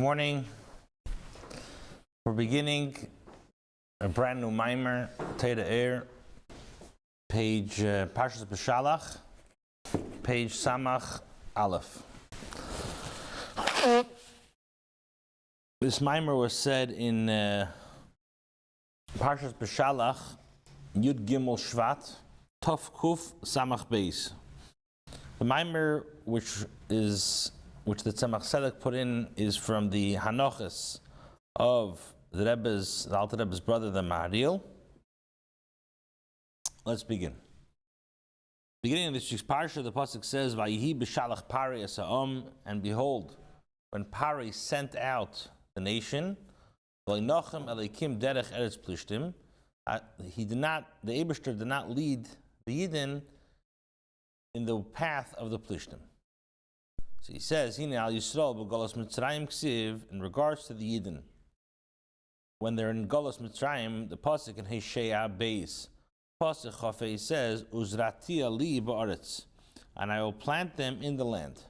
Morning. We're beginning a brand new mimer, Torah Ohr, page Parshas B'shalach, page Samach Aleph. This mimer was said in Parshas B'shalach, Yud Gimel Shvat, Tov Kuf Samach Beis. The mimer, which the Tzemach Tzedek put in, is from the Hanochas of the Alter Rebbe's brother, the Maharil. Let's begin. Beginning of this week's parsha, the pasuk says, "Vihehi B'shalach Par'a Sa'om," and behold, when Par'a sent out the nation, V'inochem Eleikim Derech Eretz Plishtim, the Eibishter did not lead the Yidden in the path of the Plishtim. So he says, "Hine al Yisrael b'Golos Mitzrayim ksiv," in regards to the Yidden, when they're in Golos Mitzrayim, the pasuk in Hosea Beis, pasuk Chafei says, "Uzrati ali ba'aretz," and I will plant them in the land.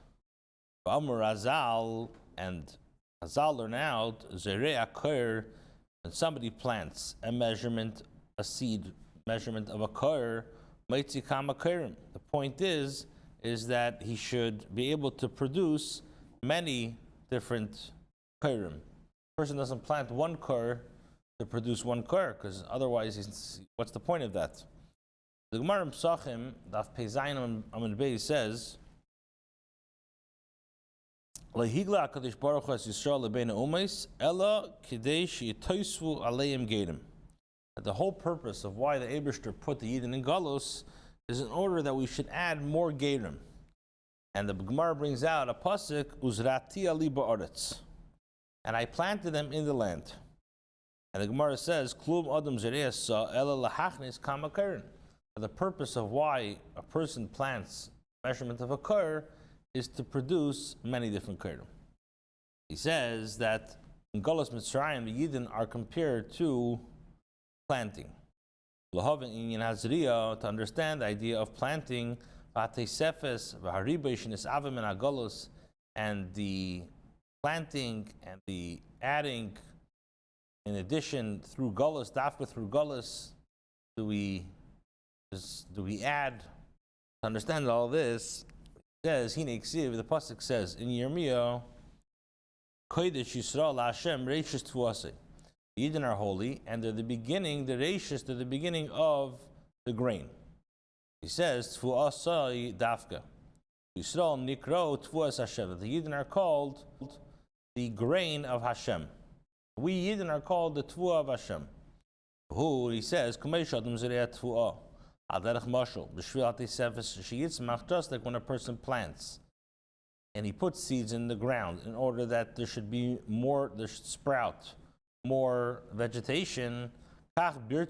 V'amur Azal, and Azal learn out Zerei Akor, when somebody plants a seed measurement of a kor, Meitzi Kama Korim. The point is that he should be able to produce many different korim. A person doesn't plant one kor to produce one kor, because otherwise, what's the point of that? The Gemara in Pesachim, Daf Pei Zayin Amud Beis, says, "Lehigla HaKadosh Baruch Hu es Yisrael lebeinu umeis, ela kidei sheyitoisvu aleim geirim." The whole purpose of why the Eibishter put the Yidden in Galus is in order that we should add more Geirim. And the Gemara brings out a pasuk, Uzrati ali ba'aretz, and I planted them in the land. And the Gemara says, Klum adam zerei sa ela lahachnis kama keren. The purpose of why a person plants measurement of a kor is to produce many different Keirim. He says that in Galus Mitzrayim, the Yidden are compared to planting. To understand the idea of planting, and the planting and the adding, in addition, through Golus, dafka through Golus, do we add? To understand all this, it says, the pasuk says in Yirmiyah, Kodesh Yisrael Hashem Reishis Tvuasei. The Yidden are holy, and they're the beginning, the Reishis, they're the beginning of the grain. He says, Tvuasai Dafka. Yisrael Nikro Tvuas Hashem. The Yidden are called the grain of Hashem. We Yidden are called the Tvua of Hashem. Who, he says, Kumeish Adam Zerei Tvua. Aderech Mashal. B'shvil HaTeisefes Sheyitzmach, just like when a person plants and he puts seeds in the ground in order that there should sprout more vegetation. So to the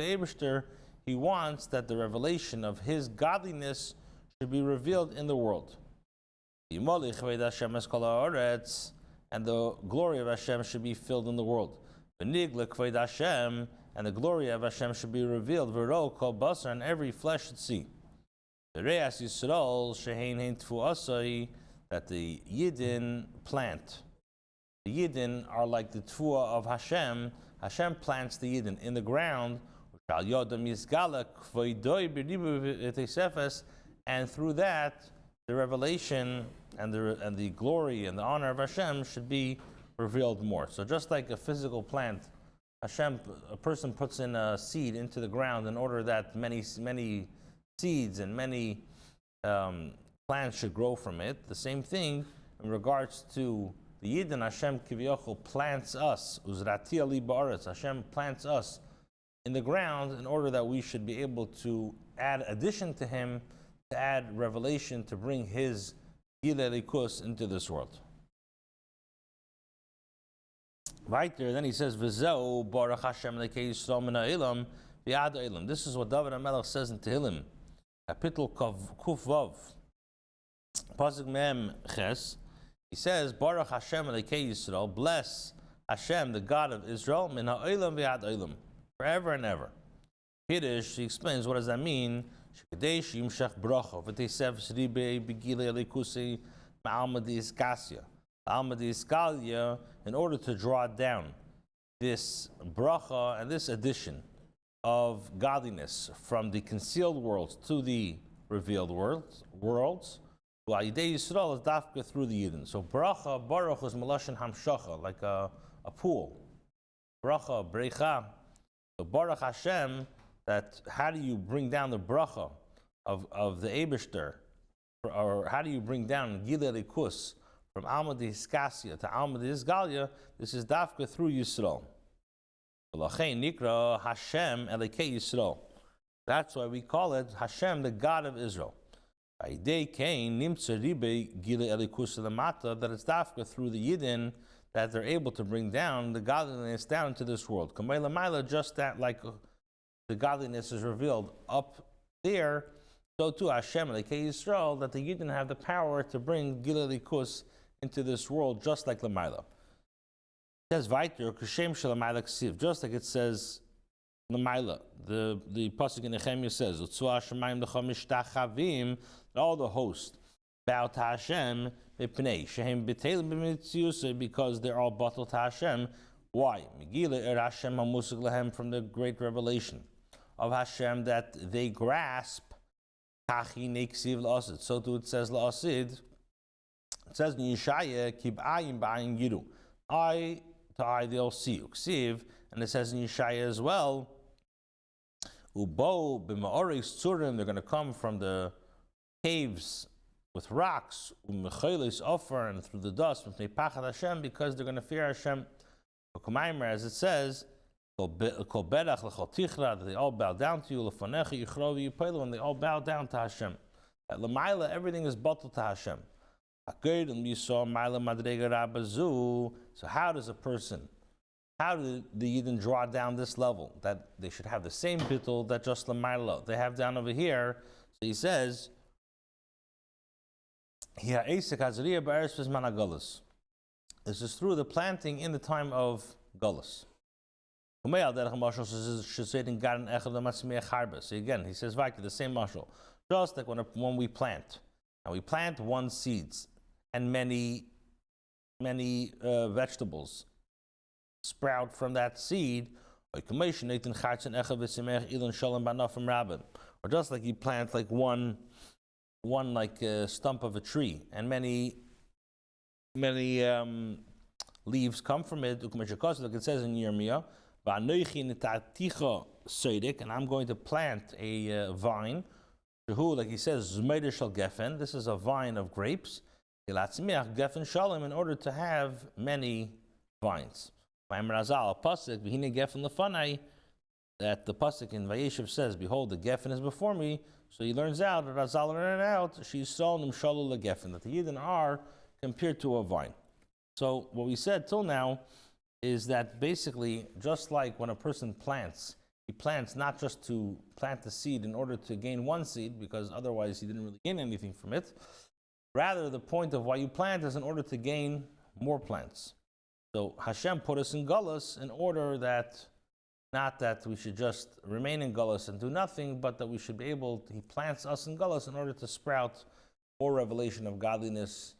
Eibishter, he wants that the revelation of his godliness should be revealed in the world. And the glory of Hashem should be filled in the world. And the glory of Hashem should be revealed, and every flesh should see. That the Yidden plant. The Yidden are like the Tvua of Hashem. Hashem plants the Yidden in the ground, and through that, the revelation and the glory and the honor of Hashem should be revealed more. So just like a physical plant, a person puts in a seed into the ground in order that many seeds and many plants should grow from it. The same thing in regards to the Yidden. Hashem Kivyochel plants us, Uzrati ali ba'aretz. Hashem plants us in the ground in order that we should be able to add addition to Him, to add revelation, to bring His Gilei Likus into this world. Right there, then he says, V'zeu Baruch Hashem Lekei Yisrael min ha'olam v'ad ha'olam. This is what David HaMelech says in Tehillim, Kapitel Kuf Vav. Pasuk Mem Ches, he says, Baruch Hashem Elikei Yisrael, bless Hashem, the God of Israel, min ha'olam v'ad ha'olam, forever and ever. Piddush, he explains, what does that mean? Shekadesh yimshach bracha v'teisefes ribei begile elikusi ma'alma di'iskasia. Alma di'iskalia, in order to draw down this bracha and this addition of godliness from the concealed worlds to the revealed worlds. Yidei Yisrael is dafka through the Yidden. So bracha, baruch is melashon hamshacha, like a pool. Bracha, brecha. So baruch Hashem, that how do you bring down the bracha of the Eibishter, or how do you bring down Gilei Likus from Alma Diskasia to Alma Disgalia? This is dafka through Yisrael. L'chein nikra Hashem Elokei Yisrael. That's why we call it Hashem, the God of Israel. That it's dafka through the Yidden that they're able to bring down the godliness down into this world. Just that, like the godliness is revealed up there, so too Hashem Elokei Yisrael, that the Yidden have the power to bring Gilei Likus into this world, just like Lamaila. It says Vaiter Kshem Shalamayla Ksiv, just like it says Lamaila. The pasuk in Nehemiah says, all the hosts bow to Hashem because they're all bottled to Hashem. Why? From the great revelation of Hashem that they grasp. So too it says La'asid. It says in Yeshaya, Kib ayim ba'ayim yiru. Eye to eye they'll see you. And it says in Yeshaya as well, Ubo b'ma'oris tzurim, they're going to come from the caves with rocks, u'mechelis offer, and through the dust, because they're going to fear Hashem. As it says, that they all bow down to you, when they all bow down to Hashem. At Lamaila, everything is bottled to Hashem. So how does a person, how do the Yidden draw down this level? That they should have the same bittul that just Lamaila they have down over here. So he says, this is through the planting in the time of Gullus. So again, he says, the same mashal. Just like when we plant, and we plant one seeds, and many vegetables sprout from that seed, or just like you plant like one stump of a tree, and many leaves come from it. Like it says in Yirmiyah, and I'm going to plant a vine. Like he says, this is a vine of grapes. In order to have many vines. That the pasuk in Vayeshev says, behold, the geffen is before me. So he learns out, Razal learned out, that the Yidden are compared to a vine. So what we said till now is that basically, just like when a person plants, he plants not just to plant the seed in order to gain one seed, because otherwise he didn't really gain anything from it. Rather, the point of why you plant is in order to gain more plants. So Hashem put us in Gullus in order that, not that we should just remain in Gullus and do nothing, but that we should be able, he plants us in Gullus in order to sprout more revelation of godliness.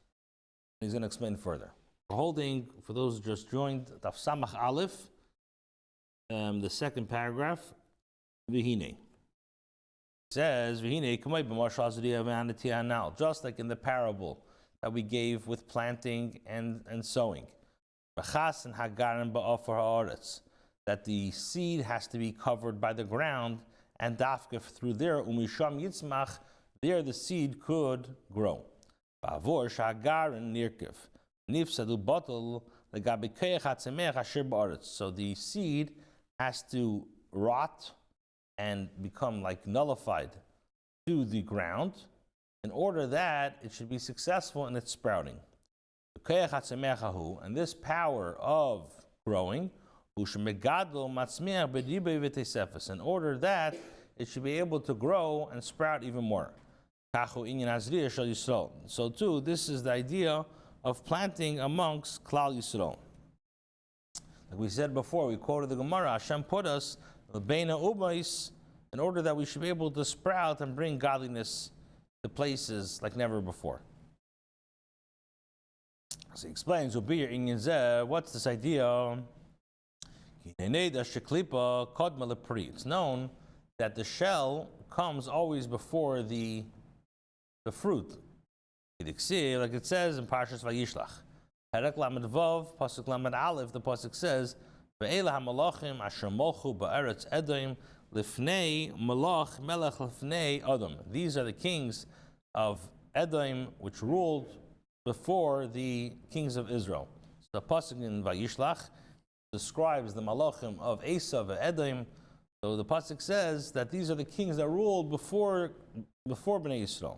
He's going to explain further. We're holding, for those who just joined, Daf Samach Aleph, the second paragraph, Vihine. It says, Vihine, just like in the parable that we gave with planting and sowing. That the seed has to be covered by the ground, and dafka through there, umisham yitzmach, there the seed could grow. So the seed has to rot and become like nullified to the ground in order that it should be successful in its sprouting. And this power of growing, in order that it should be able to grow and sprout even more. So too, this is the idea of planting amongst Klal Yisrael. Like we said before, we quoted the Gemara, Hashem put us, Beina Ubais, in order that we should be able to sprout and bring godliness to places like never before. So he explains, what's this idea? It's known that the shell comes always before the fruit. Like it says in Parshas Vayishlach. Perek Lamed Vav, Pasuk Lamed Aleph, the Pasuk says, Ve'ela hamalachim asher molchu ba'eretz Edom lifnei malach melech lifnei Adam. These are the kings of Edom which ruled before the kings of Israel. So the Pasuk in Vayishlach describes the malachim of Esav and Edom. So the Pasuk says that these are the kings that ruled before Bnei Yisrael.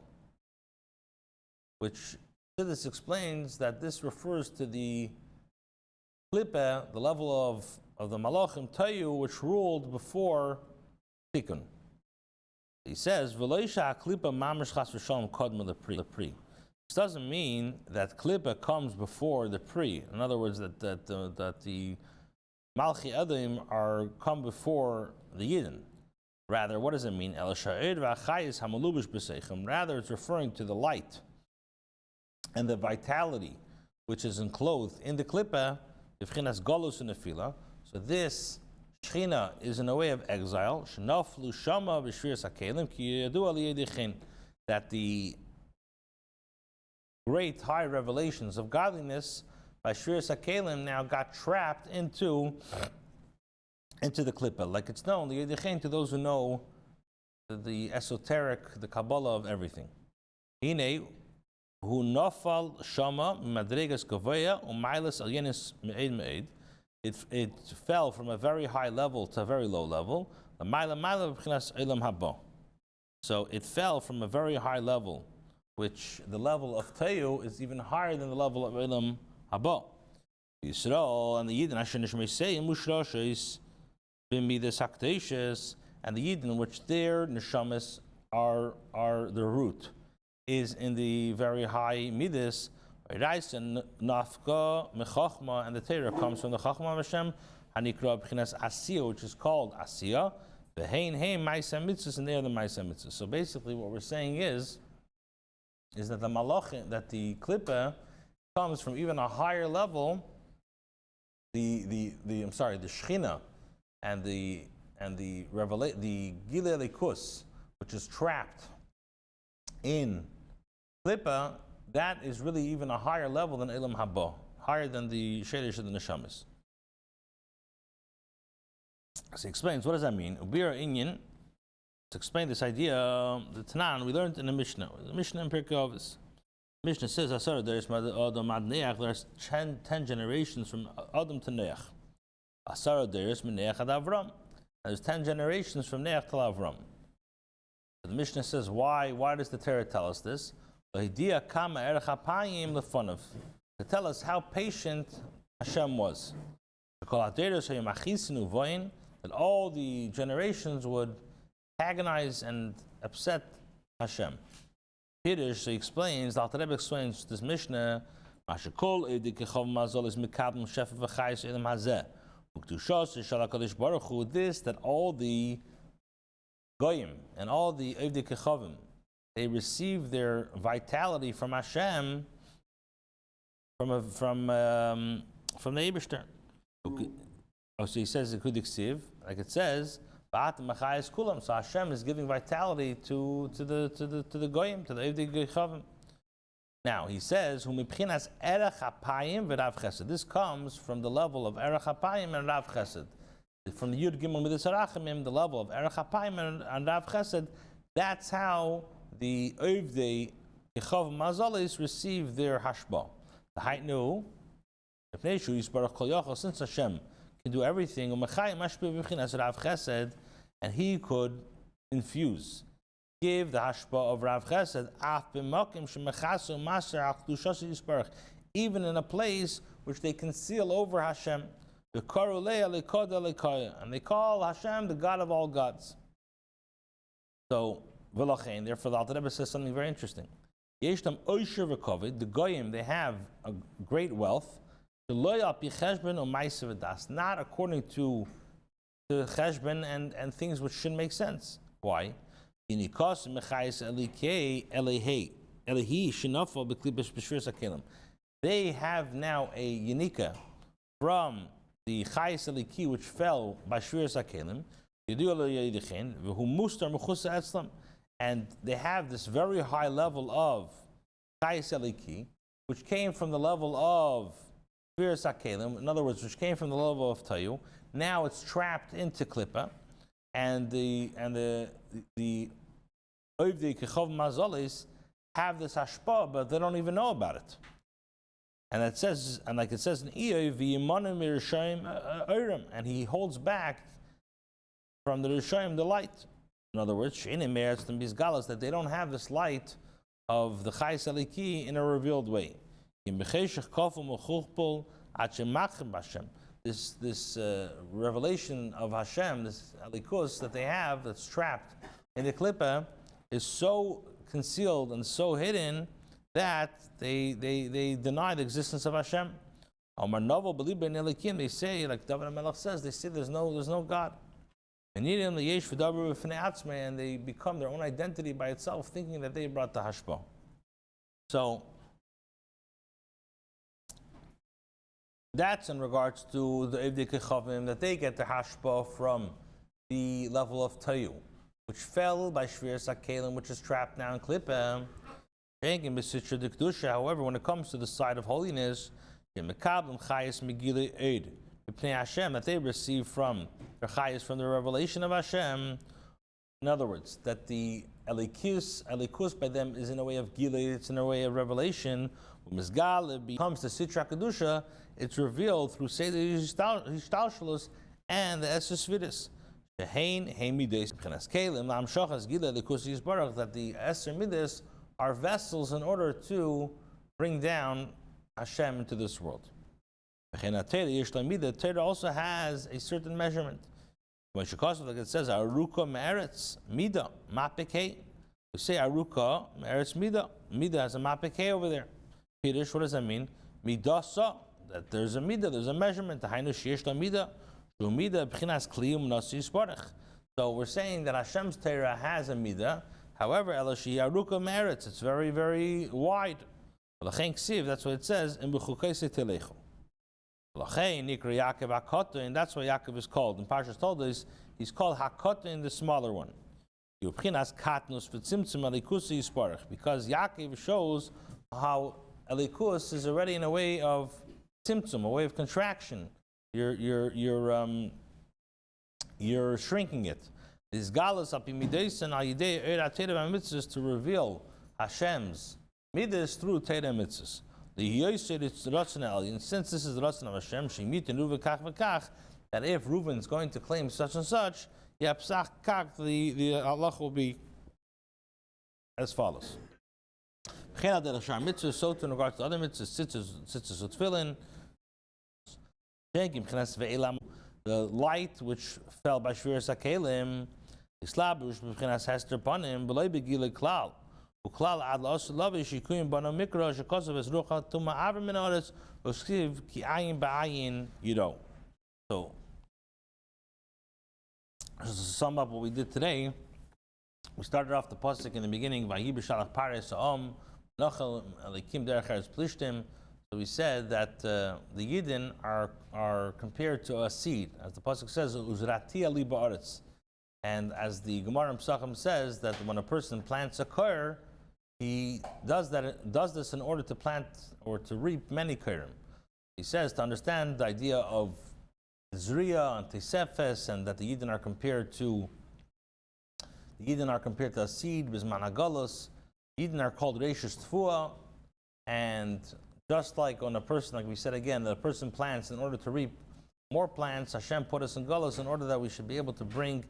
Which this explains that this refers to the klipa, the level of the malachim tayu, which ruled before Tikkun. He says, "V'loisha klipa mamish chas v'shalom kodma lepri." This doesn't mean that klipa comes before the pri. In other words, that the Malchi Edom come before the Yidden. Rather, what does it mean? Rather, it's referring to the light and the vitality which is enclosed in the klipa, B'chinas golus and nefila. So this Shechina is in a way of exile. Shenaflu shama b'shviras hakelim ki yadu aliyedichin. That the great high revelations of godliness by shviras hakelim now got trapped into the klipa. Like it's known, the yedichin, to those who know the esoteric, the Kabbalah of everything. Hine hu nafal shama madregas gavaya u'mailas alyenis me'ed me'ed. It fell from a very high level to a very low level. So it fell from a very high level, which the level of Tayu is even higher than the level of Elam Haba. Yisrael and the Yidden and the Yidden, which their neshamas are the root, is in the very high midas. Nafka mechachma, and the Torah comes from the chachma of Hashem, hanikra b'chinas asiya, which is called asiya. V'hein heim ma'aseh mitzvos, and they are the ma'aseh mitzvos. So basically, what we're saying is that the malach, that the klipa comes from even a higher level. The Shechina and the Gilei Likus, which is trapped in klipa, that is really even a higher level than Elam Haba, higher than the Shadish of the Neshamis. So he explains, what does that mean? Ubira Inyan, to explain this idea, the Tanan, we learned in the Mishnah. The Mishnah in Pirkei Avos. The Mishnah says, there's 10 generations from Adam to Neach. There's 10 generations from Neach to Avram. So the Mishnah says, why does the Torah tell us this? To tell us how patient Hashem was. That all the generations would agonize and upset Hashem. Pirish, so he explains, the Alter Rebbe explains this Mishnah, this, that all the Goyim and all the Evdei Kechavim, they receive their vitality from Hashem, from the Eibishter. So he says, like it says, so Hashem is giving vitality to the Goyim, to the Evdei Kechavim. Now he says, this comes from the level of Erech HaPayim and Rav Chesed. From the Yud Gimel Midas HaRachamim, the level of Erech HaPayim and Rav Chesed, that's how the Evdei Kechavim Mazalis receive their Hashba. The Haitnu, since Hashem can do everything, and he could infuse, give the hashpa of Rav Chesed, even in a place which they conceal over Hashem, and they call Hashem the God of all gods. So, therefore, the Alter Rebbe says something very interesting. The Goyim, they have a great wealth, not according to cheshbon and things which shouldn't make sense. Why? They have now a unika from the chayes eliki which fell by shviras hakelim, and they have this very high level of chayes eliki, which came from the level of shviras hakelim. In other words, which came from the level of tayu. Now it's trapped into klippa, and the Oivdei Kechov Mazolis have this hashpah, but they don't even know about it. And it says, and like it says in Iyov, V'yimanim Rishayim Oirim, and he holds back from the Rishayim the light. In other words, Sheinim Meretz and Bizgalas, that they don't have this light of the Chayes Eliki in a revealed way. This revelation of Hashem, this Elikus that they have that's trapped in the Klippa, is so concealed and so hidden that they deny the existence of Hashem. They say, like David HaMelech says, they say there's no God. And they become their own identity by itself, thinking that they brought the hashpah. So that's in regards to the Evdei Kechavim, that they get the hashpah from the level of tayu, which fell by shviras hakelim, which is trapped now in klippa. However, when it comes to the side of holiness, that they receive from their chayes, from the revelation of Hashem. In other words, that the elikus by them is in a way of gilei, it's in a way of revelation. When it comes to sitra kedusha, it's revealed through seder hishtalshalus and the eses vidus. That the eser midas are vessels in order to bring down Hashem into this world. The Torah also has a certain measurement. When Shekosov, like it says, Aruka me'eretz mida mapikei. We say Aruka me'eretz mida. Mida has a mapikei over there. Pirish, what does that mean? Midasa, that there's a mida, there's a measurement. Hainu sheyesh mida. Mida b'chinas kliyum nasi yisparach. So we're saying that Hashem's Torah has a mida. However, Elashi Aruka me'eretz, it's very, very wide. That's what it says in B'chukaisi Telechu. And that's why Yaakov is called. And Parshas told us he's called Hakotin, the smaller one. Because Yaakov shows how Elikus is already in a way of tzimtzum, a way of contraction. You're shrinking it. This galus apimideisen al yidei eira teda mitzvahs, to reveal Hashem's midas through teda mitzvahs. The Yoyser is Ratzon, and since this is the Ratzon of Hashem, Shemit and Ruven Kach V'Kach, that if Reuven is going to claim such and such, Yapsach Kach, the Allah will be as follows. So to in regards to other mitzvahs, tzitzis utfilin, the light which fell by shviras hakelim, Islabush b'chinas hester panim, b'loi begile klal. So to sum up what we did today, we started off the pasuk in the beginning, Vihi B'shalach Torah Ohr. So we said that the Yidden are compared to a seed, as the pasuk says, Uzrati ali ba'aretz. And as the Gemara Psachim says, that when a person plants a kor, he does this in order to plant or to reap many korim. He says to understand the idea of Zriya and Tesefes, and that the Yidden are compared to a seed, Bizman Agalos. Yidden are called Reishus Tfua, and just like on a person, like we said again, that a person plants in order to reap more plants, Hashem put us in Golos in order that we should be able to bring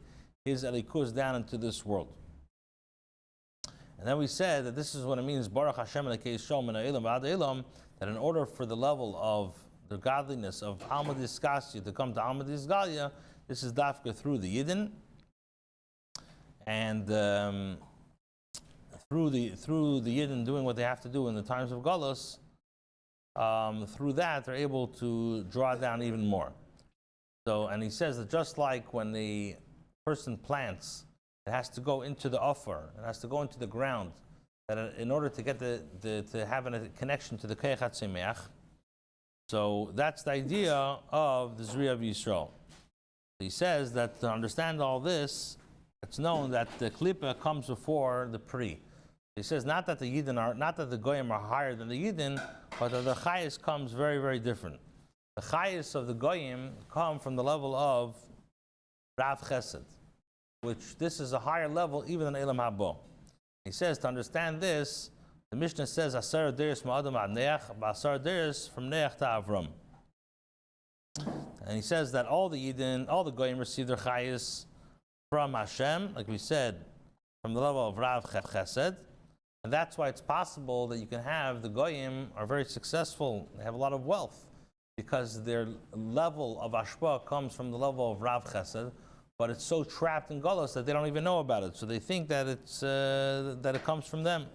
His Elikus down into this world. And then we said that this is what it means, Baruch Hashem Elokei Shalom min ha'olam v'ad ha'olam, that in order for the level of the godliness of Alma Diskasya to come to Alma Disgalia, this is dafka through the Yidden, and through the Yidden doing what they have to do in the times of Golos, through that they're able to draw down even more. So, and he says that just like when the person plants, it has to go into the offer, it has to go into the ground, that in order to get to have a connection to the Keich HaTzemeach. So that's the idea of the Zriya of Yisrael. He says that to understand all this, it's known that the Klippa comes before the Pri. He says not that the Goyim are higher than the Yidden, but that the Chayis comes very, very different. The Chayis of the Goyim come from the level of Rav Chesed, which this is a higher level even than Elam Habo. He says to understand this, the Mishnah says Asar Deris Ma'adam Ad Neach, Asar Deris from Neach to Avram. And he says that all the Yidden, all the Goyim receive their Chayis from Hashem, like we said, from the level of Rav Chesed. And that's why it's possible that you can have the Goyim are very successful, they have a lot of wealth, because their level of Ashpa comes from the level of Rav Chesed, but it's so trapped in Golos that they don't even know about it. So they think that it comes from them.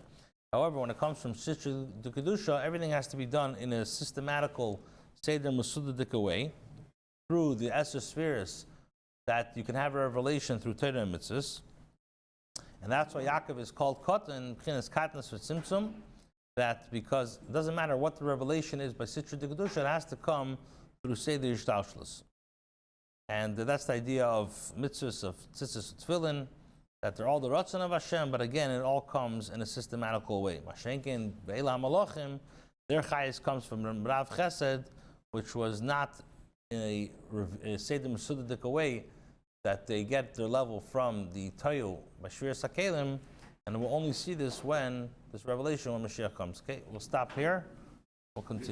However, when it comes from Sitra to Kedusha, everything has to be done in a systematical Seder Masudadik way, through the Esser spheres, that you can have a revelation through Torah and Mitzvahs. And that's why Yaakov is called Kotan, Pchinas Katnas for Tzimtzum, that because it doesn't matter what the revelation is by Sitra to Kedusha, it has to come through Seder Yishtaushlis. And that's the idea of mitzvahs, of tzitzis, tefillin, that they're all the ratzon of Hashem, but again, it all comes in a systematical way. Mashenkin, Ve'ela HaMalochim, their chayis comes from Rav Chesed, which was not in a Seder Mesudadik way, that they get their level from the Tayu, Bashvir Sakelim, and we'll only see this when, this revelation, when Mashiach comes. Okay, we'll stop here. We'll continue.